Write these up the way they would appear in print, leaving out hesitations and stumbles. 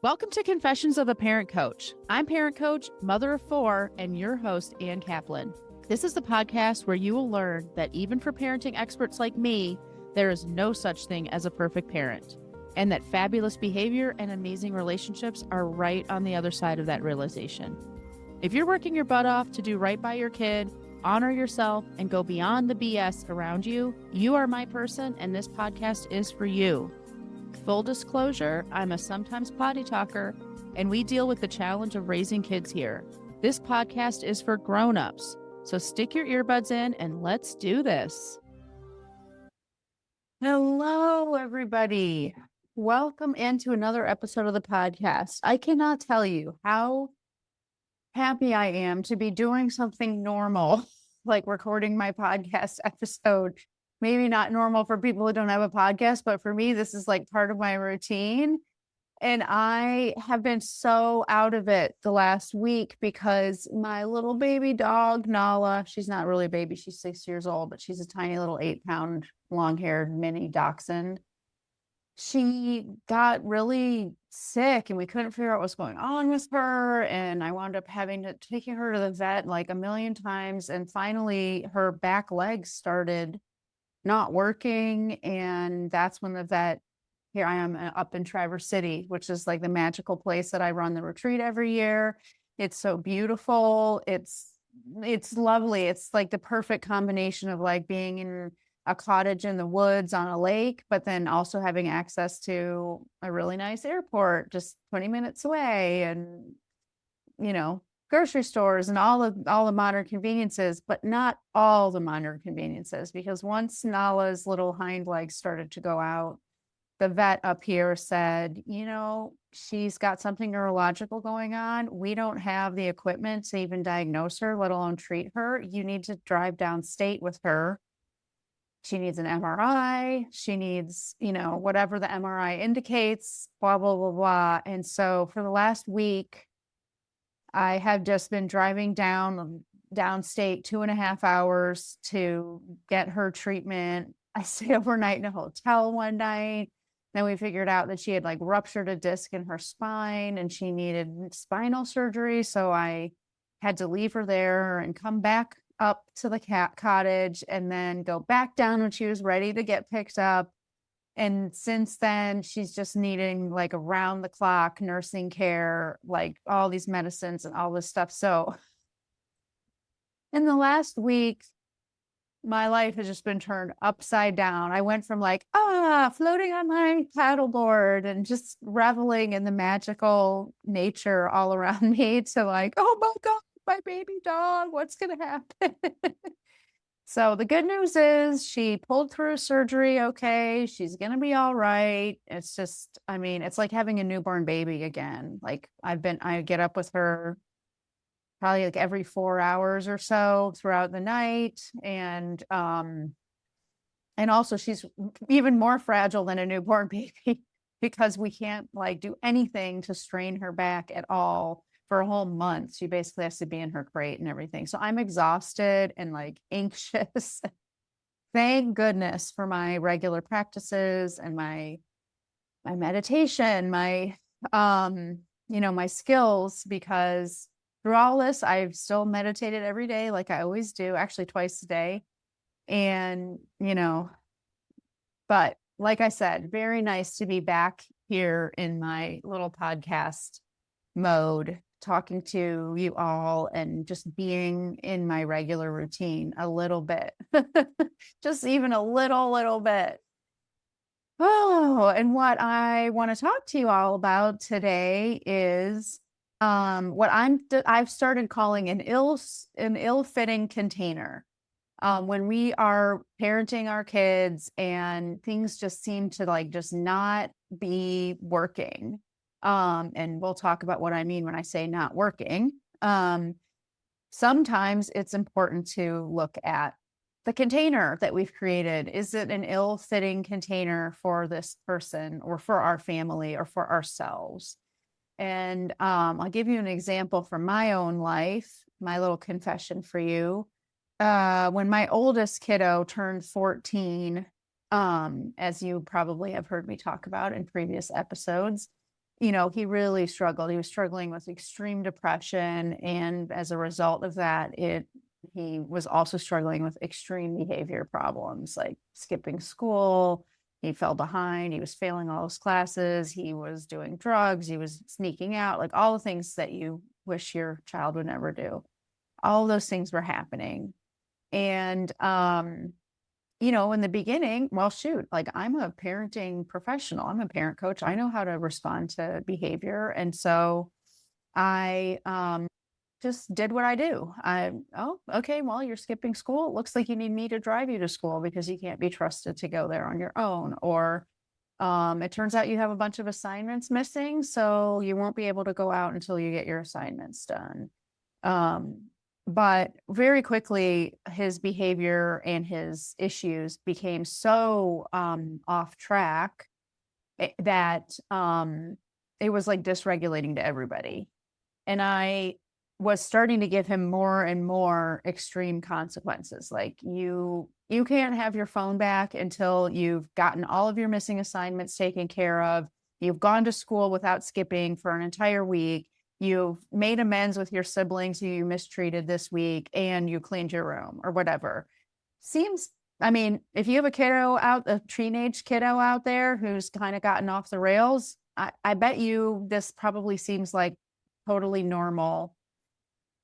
Welcome to Confessions of the Parent Coach. I'm parent coach, mother of four, and your host, Ann Kaplan. This is the podcast where you will learn that even for parenting experts like me, there is no such thing as a perfect parent, and that fabulous behavior and amazing relationships are right on the other side of that realization. If you're working your butt off to do right by your kid, honor yourself, and go beyond the BS around you, you are my person, and this podcast is for you. Full disclosure, I'm a sometimes potty talker, and we deal with the challenge of raising kids here. This podcast is for grown-ups, so stick your earbuds in and let's do this. Hello, everybody. Welcome into another episode of the podcast. I cannot tell you how happy I am to be doing something normal, like recording my podcast episode. Maybe not normal for people who don't have a podcast, but for me, this is like part of my routine. And I have been so out of it the last week because my little baby dog, Nala, she's not really a baby. She's 6 years old, but she's a tiny little 8-pound long-haired mini dachshund. She got really sick and we couldn't figure out what's going on with her. And I wound up having to taking her to the vet like a million times. And finally, her back legs started not working. And that's when the vet, here I am up in Traverse City, which is like the magical place that I run the retreat every year. It's so beautiful. It's lovely. It's like the perfect combination of like being in a cottage in the woods on a lake, but then also having access to a really nice airport just 20 minutes away, and grocery stores and all the modern conveniences, but not all the modern conveniences, because once Nala's little hind legs started to go out, the vet up here said, she's got something neurological going on. We don't have the equipment to even diagnose her, let alone treat her. You need to drive downstate with her. She needs an MRI. She needs, whatever the MRI indicates, blah, blah, blah, blah. And so for the last week, I have just been driving downstate 2.5 hours to get her treatment. I stayed overnight in a hotel one night. Then we figured out that she had like ruptured a disc in her spine and she needed spinal surgery. So I had to leave her there and come back up to the cottage and then go back down when she was ready to get picked up. And since then, she's just needing like around the clock nursing care, like all these medicines and all this stuff. So in the last week, my life has just been turned upside down. I went from like, floating on my paddleboard and just reveling in the magical nature all around me to like, oh my God, my baby dog, what's going to happen? So the good news is she pulled through surgery okay. She's going to be all right. It's just, it's like having a newborn baby again. Like I get up with her probably like every 4 hours or so throughout the night. And also she's even more fragile than a newborn baby because we can't like do anything to strain her back at all for a whole month. She basically has to be in her crate and everything. So I'm exhausted and like anxious. Thank goodness for my regular practices and my meditation, my my skills, because through all this, I've still meditated every day, like I always do, actually twice a day. And, but like I said, very nice to be back here in my little podcast mode, talking to you all and just being in my regular routine a little bit, just even a little bit. Oh, and what I want to talk to you all about today is what I've started calling an ill-fitting container. When we are parenting our kids and things just seem to like just not be working. And we'll talk about what I mean when I say not working. Sometimes it's important to look at the container that we've created. Is it an ill-fitting container for this person or for our family or for ourselves? And I'll give you an example from my own life, my little confession for you. When my oldest kiddo turned 14, as you probably have heard me talk about in previous episodes, he really struggled. He was struggling with extreme depression. And as a result of that, he was also struggling with extreme behavior problems like skipping school. He fell behind. He was failing all his classes. He was doing drugs. He was sneaking out, like all the things that you wish your child would never do. All those things were happening. And, in the beginning, well, shoot, like I'm a parenting professional. I'm a parent coach. I know how to respond to behavior. And so I just did what I do. Oh, okay, well, you're skipping school. It looks like you need me to drive you to school because you can't be trusted to go there on your own. Or it turns out you have a bunch of assignments missing, so you won't be able to go out until you get your assignments done. Um, but very quickly, his behavior and his issues became so off track that it was like dysregulating to everybody. And I was starting to give him more and more extreme consequences. Like you can't have your phone back until you've gotten all of your missing assignments taken care of. You've gone to school without skipping for an entire week. You've made amends with your siblings who you mistreated this week, and you cleaned your room or whatever. Seems, I mean, if you have a teenage kiddo out there who's kind of gotten off the rails, I bet you this probably seems like totally normal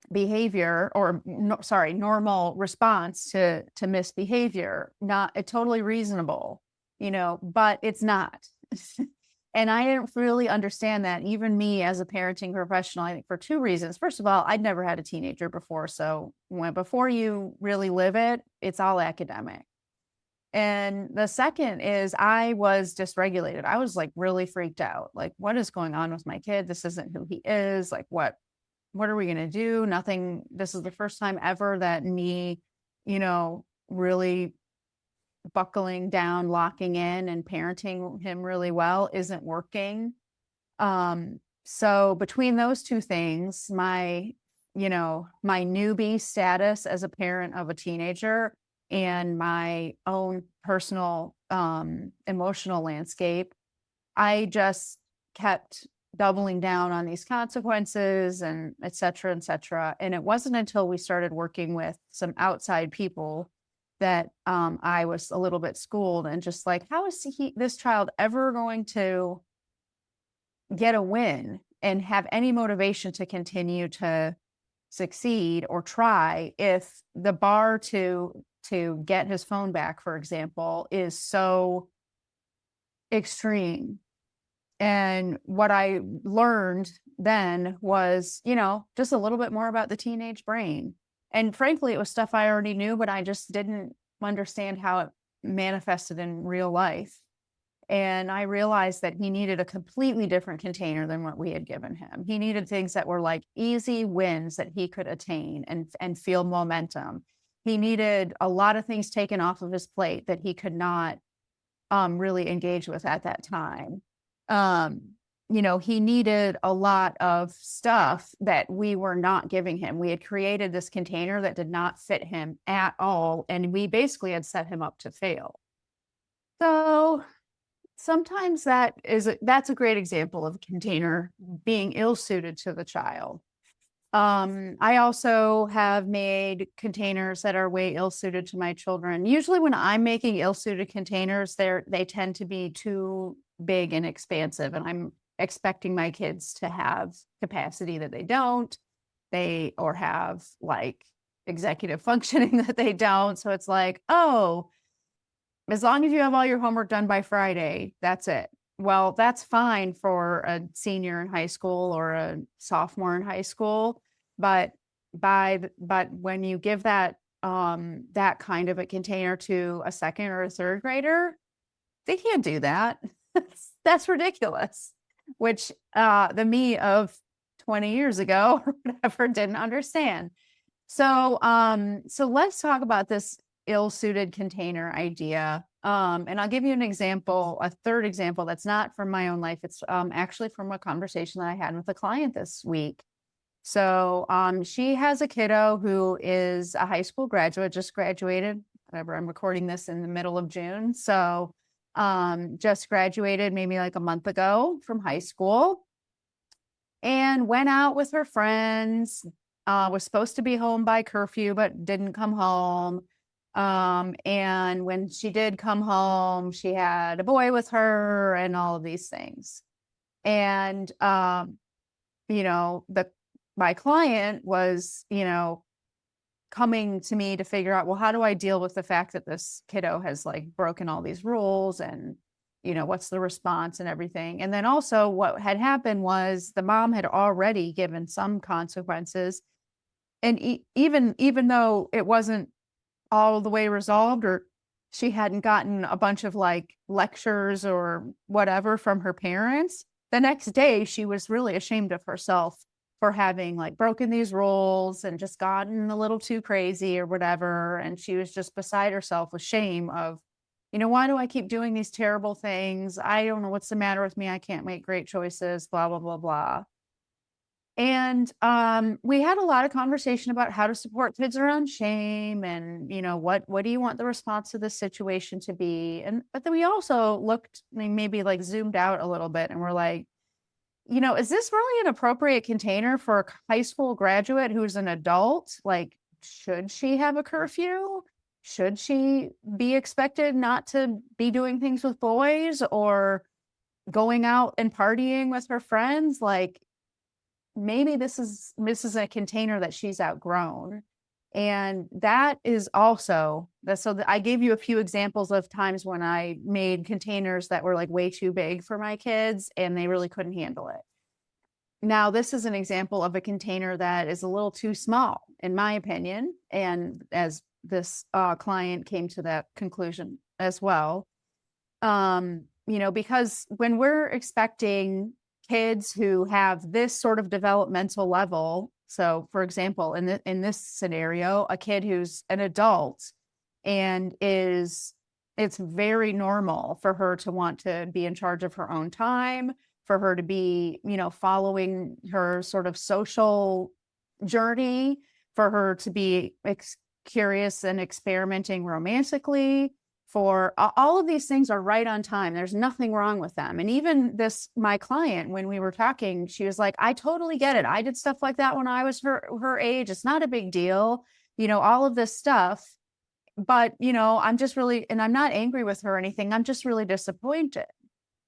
behavior, or no, sorry, normal response to misbehavior, not totally reasonable, but it's not. And I didn't really understand that, even me as a parenting professional, I think for two reasons. First of all, I'd never had a teenager before. So before you really live it, it's all academic. And the second is I was dysregulated. I was like really freaked out. Like, what is going on with my kid? This isn't who he is. Like, what are we going to do? Nothing. This is the first time ever that me, really buckling down, locking in, and parenting him really well isn't working. So between those two things, my newbie status as a parent of a teenager and my own personal emotional landscape, I just kept doubling down on these consequences and et cetera, et cetera. And it wasn't until we started working with some outside people that I was a little bit schooled, and just like, how is this child ever going to get a win and have any motivation to continue to succeed or try if the bar to get his phone back, for example, is so extreme. And what I learned then was, just a little bit more about the teenage brain. And frankly, it was stuff I already knew, but I just didn't understand how it manifested in real life. And I realized that he needed a completely different container than what we had given him. He needed things that were like easy wins that he could attain and feel momentum. He needed a lot of things taken off of his plate that he could not really engage with at that time. He needed a lot of stuff that we were not giving him. We had created this container that did not fit him at all, and we basically had set him up to fail. So sometimes that's a great example of a container being ill-suited to the child. I also have made containers that are way ill-suited to my children. Usually when I'm making ill-suited containers, they tend to be too big and expansive, and I'm expecting my kids to have capacity that they don't, or have like executive functioning that they don't. So it's like, oh, as long as you have all your homework done by Friday, that's it. Well, that's fine for a senior in high school or a sophomore in high school, but when you give that that kind of a container to a second or a third grader, they can't do that. That's ridiculous. Which the me of 20 years ago or whatever didn't understand. So let's talk about this ill-suited container idea. And I'll give you an example, a third example that's not from my own life. It's actually from a conversation that I had with a client this week. So she has a kiddo who is a high school graduate, just graduated, whatever, I'm recording this in the middle of June. So just graduated maybe like a month ago from high school. and went out with her friends, was supposed to be home by curfew, but didn't come home. And when she did come home, she had a boy with her and all of these things. And, you know, my client was, coming to me to figure out, well, how do I deal with the fact that this kiddo has like broken all these rules, and, what's the response and everything. And then also what had happened was the mom had already given some consequences. And even though it wasn't all the way resolved, or she hadn't gotten a bunch of like lectures or whatever from her parents, the next day she was really ashamed of herself for having like broken these rules and just gotten a little too crazy or whatever. And she was just beside herself with shame of, why do I keep doing these terrible things? I don't know what's the matter with me. I can't make great choices, blah, blah, blah, blah. And we had a lot of conversation about how to support kids around shame, and what do you want the response to this situation to be. And but then we also looked, maybe like zoomed out a little bit, and we're like, is this really an appropriate container for a high school graduate who's an adult? Like, should she have a curfew? Should she be expected not to be doing things with boys or going out and partying with her friends? Like, maybe this is a container that she's outgrown. And that is also I gave you a few examples of times when I made containers that were like way too big for my kids and they really couldn't handle it. Now, this is an example of a container that is a little too small, in my opinion. And as this client came to that conclusion as well, because when we're expecting kids who have this sort of developmental level. So, for example, in this scenario, a kid who's an adult and it's very normal for her to want to be in charge of her own time, for her to be, following her sort of social journey, for her to be curious and experimenting romantically, for all of these things are right on time. There's nothing wrong with them. And even my client, when we were talking, she was like, I totally get it. I did stuff like that when I was her age. It's not a big deal, all of this stuff. But, I'm just really, and I'm not angry with her or anything. I'm just really disappointed.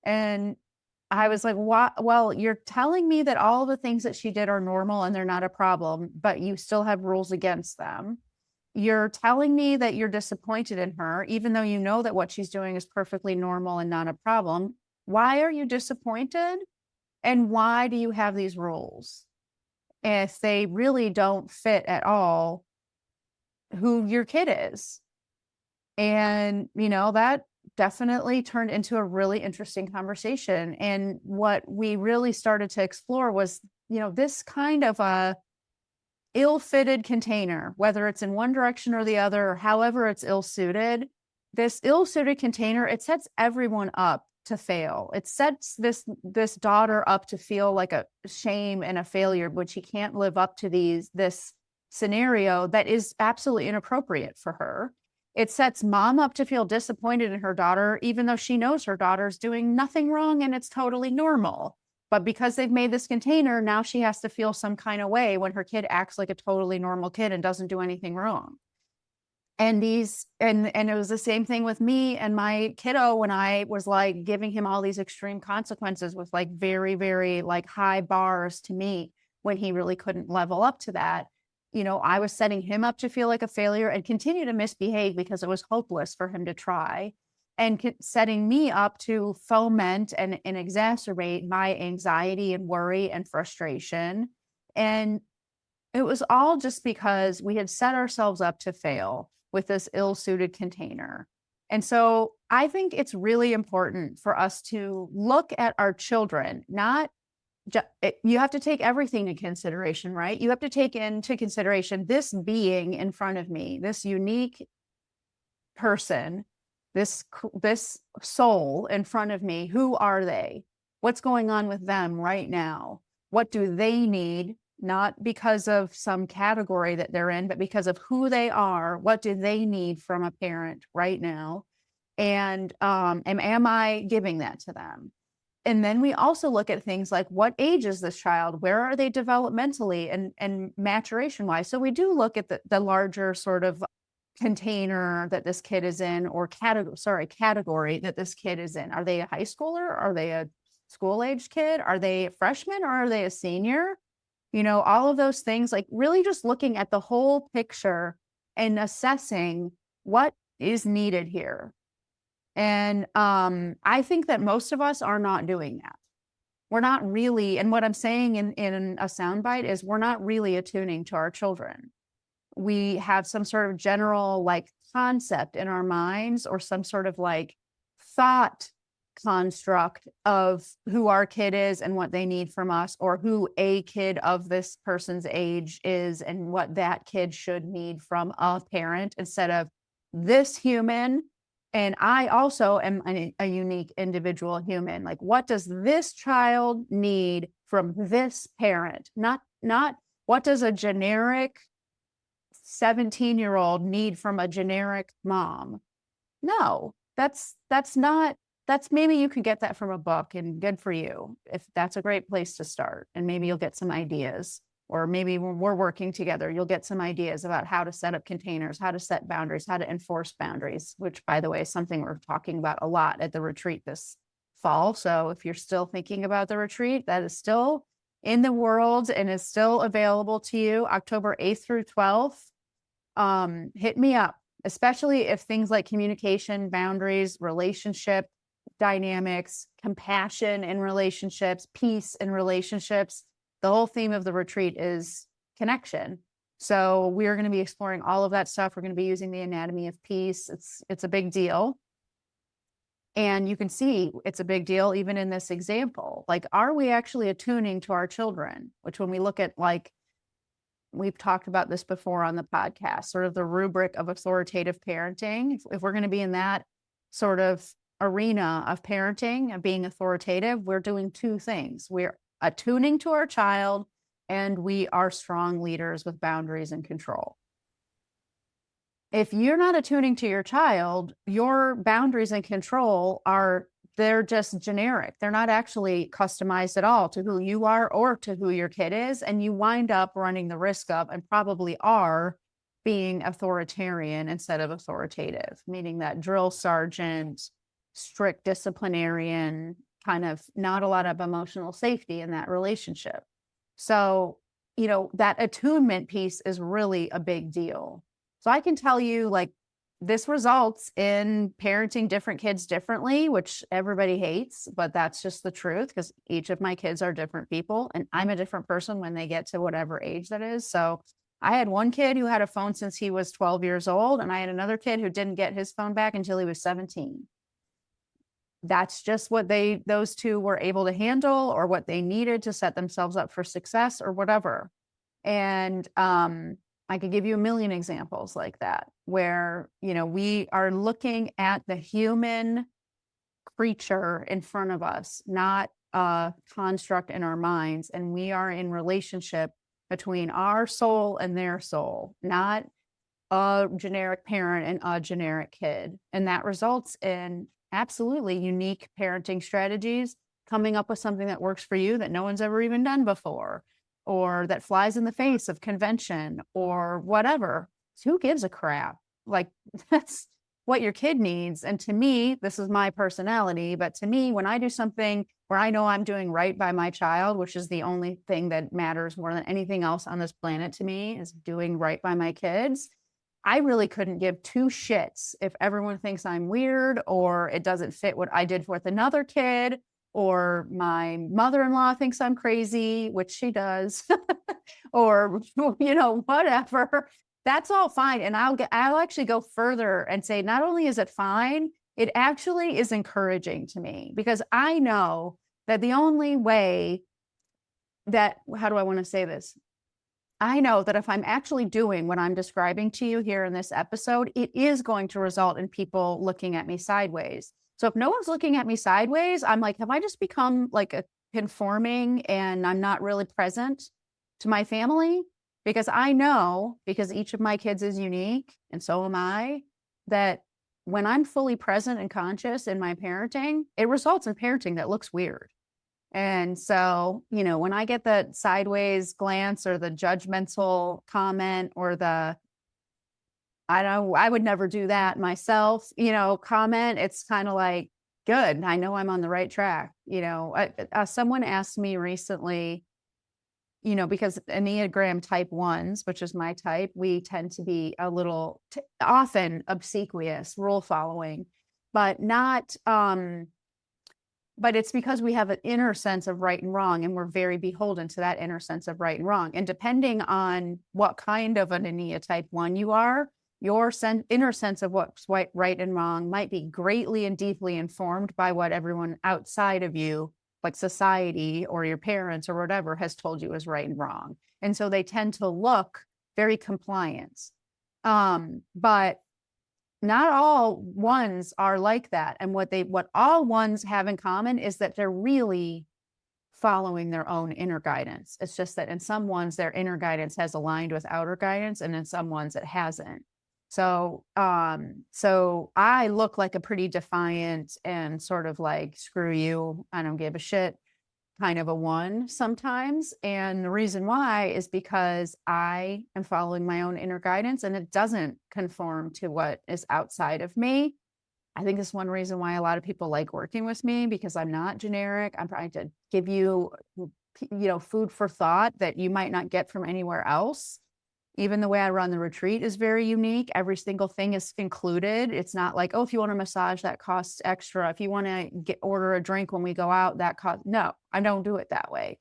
And I was like, well, you're telling me that all the things that she did are normal and they're not a problem, but you still have rules against them. You're telling me that you're disappointed in her, even though you know that what she's doing is perfectly normal and not a problem. Why are you disappointed? And why do you have these rules if they really don't fit at all who your kid is? And, that definitely turned into a really interesting conversation. And what we really started to explore was, this kind of a ill-fitted container, whether it's in one direction or the other, or however it's ill-suited. This ill-suited container, it sets everyone up to fail. It sets this daughter up to feel like a shame and a failure, when she can't live up to this scenario that is absolutely inappropriate for her. It sets mom up to feel disappointed in her daughter, even though she knows her daughter's doing nothing wrong and it's totally normal. But because they've made this container, now she has to feel some kind of way when her kid acts like a totally normal kid and doesn't do anything wrong. And and it was the same thing with me and my kiddo, when I was like giving him all these extreme consequences with like very, very like high bars to meet, when he really couldn't level up to that. I was setting him up to feel like a failure and continue to misbehave because it was hopeless for him to try, and setting me up to foment and exacerbate my anxiety and worry and frustration. And it was all just because we had set ourselves up to fail with this ill-suited container. And so I think it's really important for us to look at our children, you have to take everything into consideration, right? You have to take into consideration this being in front of me, this unique person, this soul in front of me. Who are they? What's going on with them right now? What do they need? Not because of some category that they're in, but because of who they are. What do they need from a parent right now? And am I giving that to them? And then we also look at things like, what age is this child? Where are they developmentally and maturation wise? So we do look at the larger sort of container that this kid is in, or category that this kid is in. Are they a high schooler? Are they a school age kid? Are they a freshman or are they a senior? All of those things, like really just looking at the whole picture and assessing what is needed here. And I think that most of us are not doing that. We're not really, and what I'm saying in a soundbite is we're not really attuning to our children. We have some sort of general like concept in our minds, or some sort of like thought construct of who our kid is and what they need from us, or who a kid of this person's age is and what that kid should need from a parent, instead of this human. And I also am a unique individual human. Like, what does this child need from this parent? Not what does a generic 17-year-old need from a generic mom? No, that's maybe you can get that from a book, and good for you if that's a great place to start. And maybe you'll get some ideas, or maybe when we're working together, you'll get some ideas about how to set up containers, how to set boundaries, how to enforce boundaries, which, by the way, is something we're talking about a lot at the retreat this fall. So if you're still thinking about the retreat, that is still in the world and is still available to you, October 8th through 12th. Hit me up, especially if things like communication, boundaries, relationship dynamics, compassion in relationships, peace in relationships. The whole theme of the retreat is connection. So we're going to be exploring all of that stuff. We're going to be using the anatomy of peace. It's a big deal. And you can see it's a big deal even in this example. Like, are we actually attuning to our children? Which, when we look at, like, we've talked about this before on the podcast, sort of the rubric of authoritative parenting. If we're going to be in that sort of arena of parenting and being authoritative, we're doing two things. We're attuning to our child, and we are strong leaders with boundaries and control. If you're not attuning to your child, your boundaries and control they're just generic. They're not actually customized at all to who you are or to who your kid is. And you wind up running the risk of, and probably are, being authoritarian instead of authoritative, meaning that drill sergeant, strict disciplinarian, kind of not a lot of emotional safety in that relationship. So, that attunement piece is really a big deal. So I can tell you, like, this results in parenting different kids differently, which everybody hates, but that's just the truth, because each of my kids are different people, and I'm a different person when they get to whatever age that is. So I had one kid who had a phone since he was 12 years old, and I had another kid who didn't get his phone back until he was 17. That's just what those two were able to handle, or what they needed to set themselves up for success, or whatever. And I could give you a million examples like that, where, we are looking at the human creature in front of us, not a construct in our minds. And we are in relationship between our soul and their soul, not a generic parent and a generic kid. And that results in absolutely unique parenting strategies, coming up with something that works for you that no one's ever even done before, or that flies in the face of convention, or whatever. So who gives a crap? Like, that's what your kid needs. And to me, this is my personality, but to me, when I do something where I know I'm doing right by my child, which is the only thing that matters more than anything else on this planet to me, is doing right by my kids, I really couldn't give two shits if everyone thinks I'm weird, or it doesn't fit what I did with another kid, or my mother-in-law thinks I'm crazy, which she does, or, whatever. That's all fine. And I'll actually go further and say, not only is it fine, it actually is encouraging to me, because I know that the only way that, how do I want to say this? I know that if I'm actually doing what I'm describing to you here in this episode, it is going to result in people looking at me sideways. So if no one's looking at me sideways, I'm like, have I just become like a conforming, and I'm not really present to my family? Because I know, because each of my kids is unique, and so am I, that when I'm fully present and conscious in my parenting, it results in parenting that looks weird. And so, when I get the sideways glance or the judgmental comment or I would never do that myself, comment, it's kind of like, good. I know I'm on the right track. Someone asked me recently, because Enneagram type ones, which is my type, we tend to be a little often obsequious, rule following, but not, but it's because we have an inner sense of right and wrong, and we're very beholden to that inner sense of right and wrong. And depending on what kind of an Ennea type one you are, your inner sense of what's right and wrong might be greatly and deeply informed by what everyone outside of you, like society or your parents or whatever, has told you is right and wrong. And so they tend to look very compliant. But not all ones are like that. And what all ones have in common is that they're really following their own inner guidance. It's just that in some ones, their inner guidance has aligned with outer guidance, and in some ones it hasn't. So, so I look like a pretty defiant and sort of like, screw you, I don't give a shit kind of a one sometimes. And the reason why is because I am following my own inner guidance and it doesn't conform to what is outside of me. I think it's one reason why a lot of people like working with me, because I'm not generic. I'm trying to give you, food for thought that you might not get from anywhere else. Even the way I run the retreat is very unique. Every single thing is included. It's not like, oh, if you want a massage, that costs extra. If you want to order a drink when we go out, that costs. No, I don't do it that way.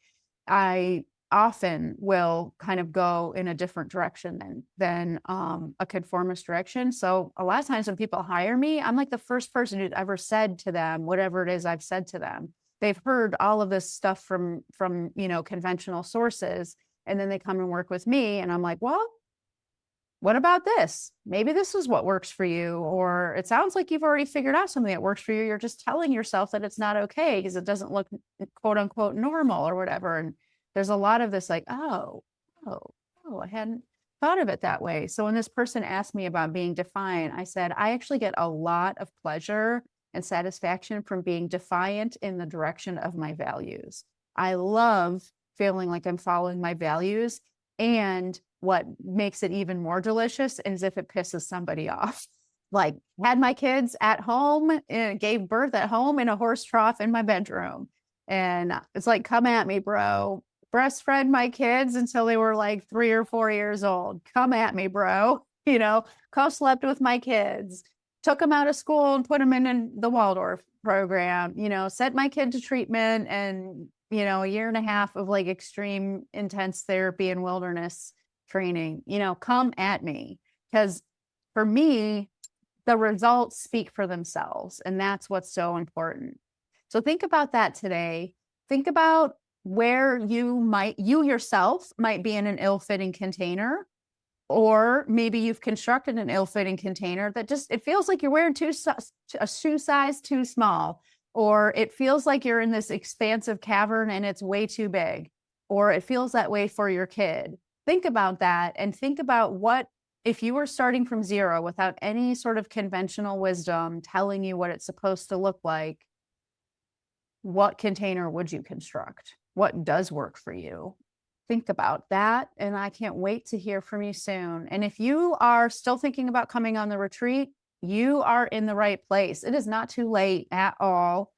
I often will kind of go in a different direction than a conformist direction. So a lot of times when people hire me, I'm like the first person who's ever said to them whatever it is I've said to them. They've heard all of this stuff from conventional sources, and then they come and work with me, and I'm like, well, what about this? Maybe this is what works for you. Or it sounds like you've already figured out something that works for you. You're just telling yourself that it's not okay because it doesn't look quote unquote normal or whatever. And there's a lot of this like, oh, I hadn't thought of it that way. So when this person asked me about being defiant, I said, I actually get a lot of pleasure and satisfaction from being defiant in the direction of my values. I love feeling like I'm following my values. And what makes it even more delicious is if it pisses somebody off. Like, had my kids at home and gave birth at home in a horse trough in my bedroom. And it's like, come at me, bro. Breastfed my kids until they were like 3 or 4 years old. Come at me, bro. Co-slept with my kids, took them out of school and put them in the Waldorf program, sent my kid to treatment and, a year and a half of like extreme intense therapy and wilderness training, come at me. Because for me, the results speak for themselves. And that's what's so important. So think about that today. Think about where you yourself might be in an ill-fitting container, or maybe you've constructed an ill-fitting container that just, it feels like you're wearing a shoe size too small, or it feels like you're in this expansive cavern and it's way too big, or it feels that way for your kid. Think about that and think about what, if you were starting from zero without any sort of conventional wisdom telling you what it's supposed to look like, what container would you construct? What does work for you? Think about that. And I can't wait to hear from you soon. And if you are still thinking about coming on the retreat, you are in the right place. It is not too late at all.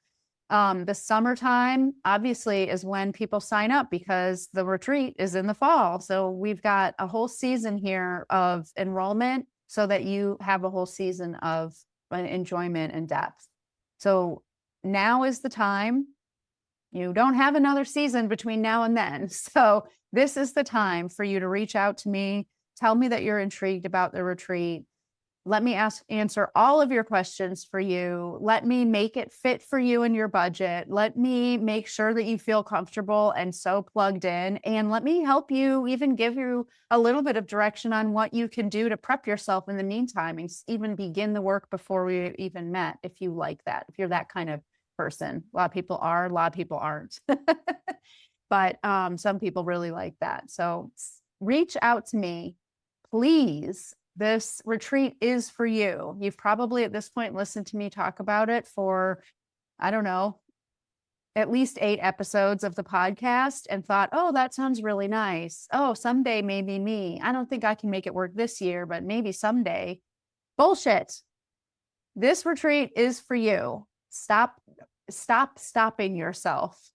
The summertime obviously is when people sign up because the retreat is in the fall. So we've got a whole season here of enrollment so that you have a whole season of enjoyment and depth. So now is the time. You don't have another season between now and then. So this is the time for you to reach out to me. Tell me that you're intrigued about the retreat. Let me answer all of your questions for you. Let me make it fit for you and your budget. Let me make sure that you feel comfortable and so plugged in. And let me help you, even give you a little bit of direction on what you can do to prep yourself in the meantime and even begin the work before we even met, if you like that, if you're that kind of person. A lot of people are, a lot of people aren't. But some people really like that. So reach out to me, please. This retreat is for you. You've probably at this point listened to me talk about it for, I don't know, at least 8 episodes of the podcast and thought, oh, that sounds really nice. Oh, someday maybe me. I don't think I can make it work this year, but maybe someday. Bullshit. This retreat is for you. Stop stopping yourself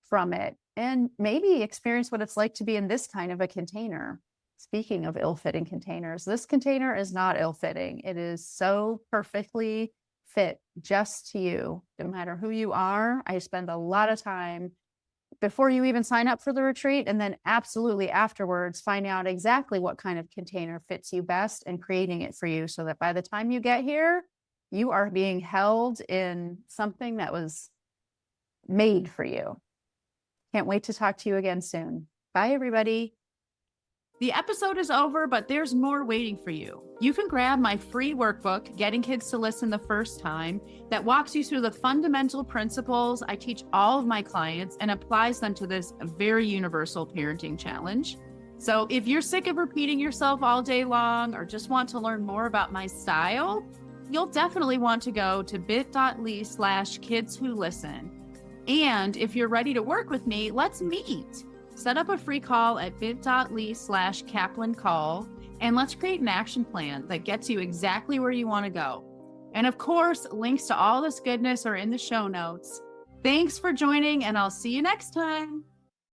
from it and maybe experience what it's like to be in this kind of a container. Speaking of ill-fitting containers, this container is not ill-fitting. It is so perfectly fit just to you, no matter who you are. I spend a lot of time before you even sign up for the retreat, and then absolutely afterwards, finding out exactly what kind of container fits you best and creating it for you so that by the time you get here, you are being held in something that was made for you. Can't wait to talk to you again soon. Bye, everybody. The episode is over, but there's more waiting for you. You can grab my free workbook, Getting Kids to Listen the First Time, that walks you through the fundamental principles I teach all of my clients and applies them to this very universal parenting challenge. So if you're sick of repeating yourself all day long or just want to learn more about my style, you'll definitely want to go to bit.ly/kidswholisten. And if you're ready to work with me, let's meet. Set up a free call at bit.ly/Kaplan call, and let's create an action plan that gets you exactly where you want to go. And of course, links to all this goodness are in the show notes. Thanks for joining, and I'll see you next time.